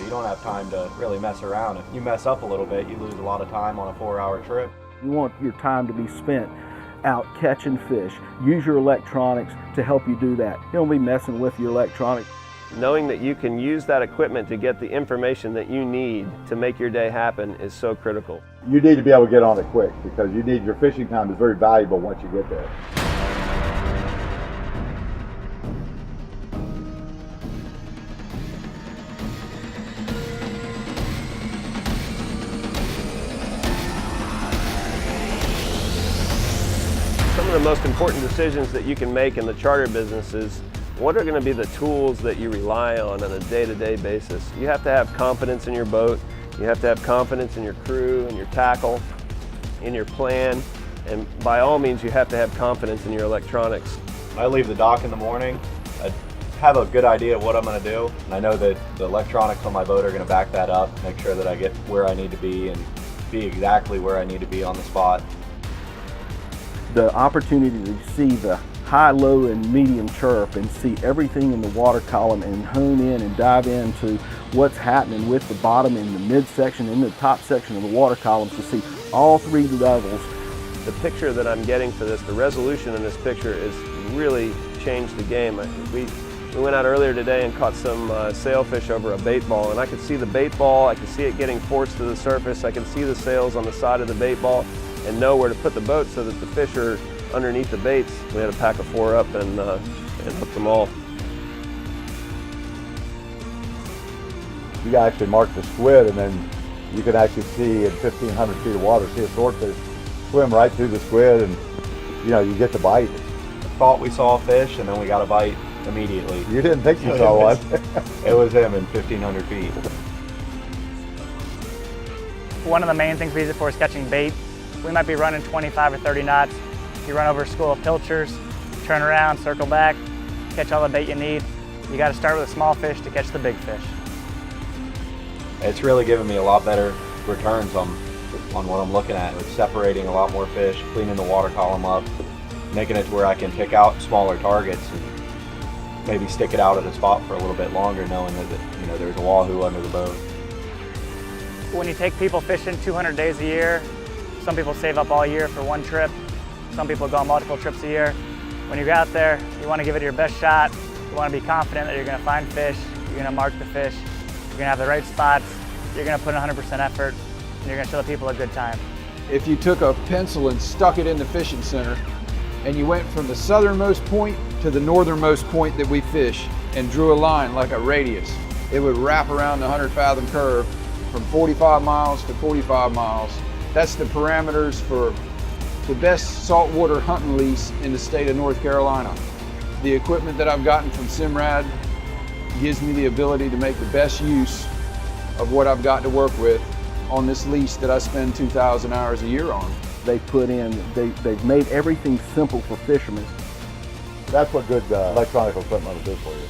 You don't have time to really mess around. If you mess up a little bit, you lose a lot of time on a 4-hour trip. You want your time to be spent out catching fish. Use your electronics to help you do that. You don't be messing with your electronics. Knowing that you can use that equipment to get the information that you need to make your day happen is so critical. You need to be able to get on it quick because your fishing time is very valuable once you get there. Some of the most important decisions that you can make in the charter business is what are going to be the tools that you rely on a day-to-day basis. You have to have confidence in your boat, you have to have confidence in your crew and your tackle, in your plan, and by all means you have to have confidence in your electronics. When I leave the dock in the morning, I have a good idea of what I'm going to do, and I know that the electronics on my boat are going to back that up, make sure that I get where I need to be and be exactly where I need to be on the spot. The opportunity to see the high, low, and medium chirp and see everything in the water column and hone in and dive into what's happening with the bottom and the midsection and the top section of the water columns to see all three levels. The picture that I'm getting for this, the resolution in this picture is really changed the game. We went out earlier today and caught some sailfish over a bait ball, and I could see the bait ball, I could see it getting forced to the surface, I could see the sails on the side of the bait ball and know where to put the boat so that the fish are underneath the baits. We had a pack of 4 up and hooked them all. You can actually mark the squid and then you can actually see in 1,500 feet of water, see a swordfish swim right through the squid and you get the bite. Thought we saw a fish and then we got a bite immediately. You didn't think you saw one? It was him in 1,500 feet. One of the main things we use it for is catching bait. We might be running 25 or 30 knots. You run over a school of pilchers, turn around, circle back, catch all the bait you need. You got to start with a small fish to catch the big fish. It's really given me a lot better returns on what I'm looking at. It's separating a lot more fish, cleaning the water column up, making it to where I can pick out smaller targets and maybe stick it out at a spot for a little bit longer, knowing that there's a wahoo under the boat. When you take people fishing 200 days a year, some people save up all year for one trip. Some people go on multiple trips a year. When you get out there, you want to give it your best shot. You want to be confident that you're going to find fish, you're going to mark the fish, you're going to have the right spots, you're going to put in 100% effort, and you're going to show the people a good time. If you took a pencil and stuck it in the fishing center, and you went from the southernmost point to the northernmost point that we fish, and drew a line like a radius, it would wrap around the 100-fathom curve from 45 miles to 45 miles. That's the parameters for the best saltwater hunting lease in the state of North Carolina. The equipment that I've gotten from Simrad gives me the ability to make the best use of what I've got to work with on this lease that I spend 2,000 hours a year on. They've made everything simple for fishermen. That's what good electronic equipment will do for you.